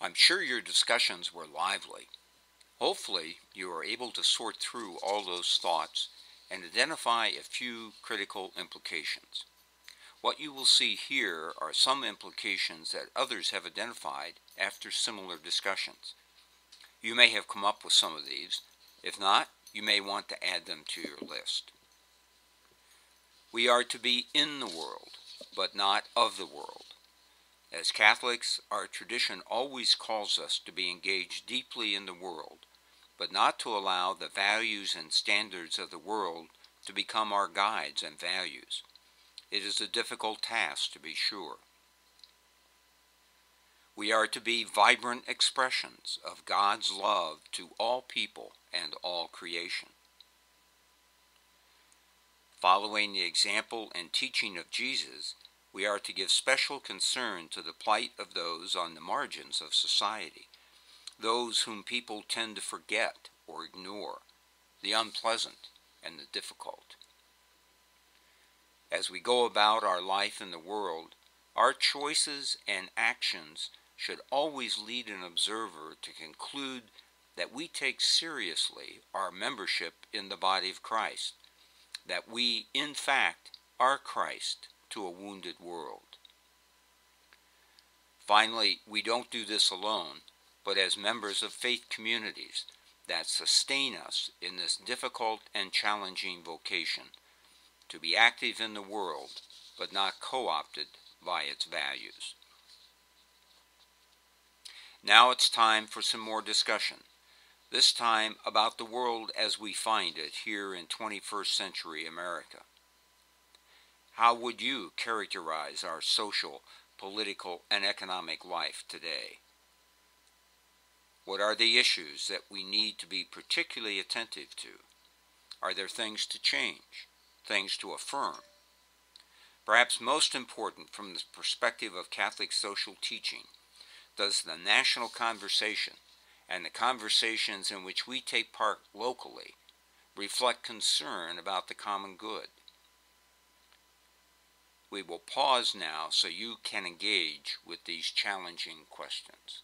I'm sure your discussions were lively. Hopefully, you are able to sort through all those thoughts and identify a few critical implications. What you will see here are some implications that others have identified after similar discussions. You may have come up with some of these. If not, you may want to add them to your list. We are to be in the world, but not of the world. As Catholics, our tradition always calls us to be engaged deeply in the world, but not to allow the values and standards of the world to become our guides and values. It is a difficult task, to be sure. We are to be vibrant expressions of God's love to all people and all creation. Following the example and teaching of Jesus, we are to give special concern to the plight of those on the margins of society, those whom people tend to forget or ignore, the unpleasant and the difficult. As we go about our life in the world, our choices and actions should always lead an observer to conclude that we take seriously our membership in the body of Christ, that we, in fact, are Christ to a wounded world. Finally, we don't do this alone, but as members of faith communities that sustain us in this difficult and challenging vocation, to be active in the world, but not co-opted by its values. Now it's time for some more discussion, this time about the world as we find it here in 21st century America. How would you characterize our social, political, and economic life today? What are the issues that we need to be particularly attentive to? Are there things to change, things to affirm? Perhaps most important from the perspective of Catholic social teaching, does the national conversation and the conversations in which we take part locally reflect concern about the common good? We will pause now so you can engage with these challenging questions.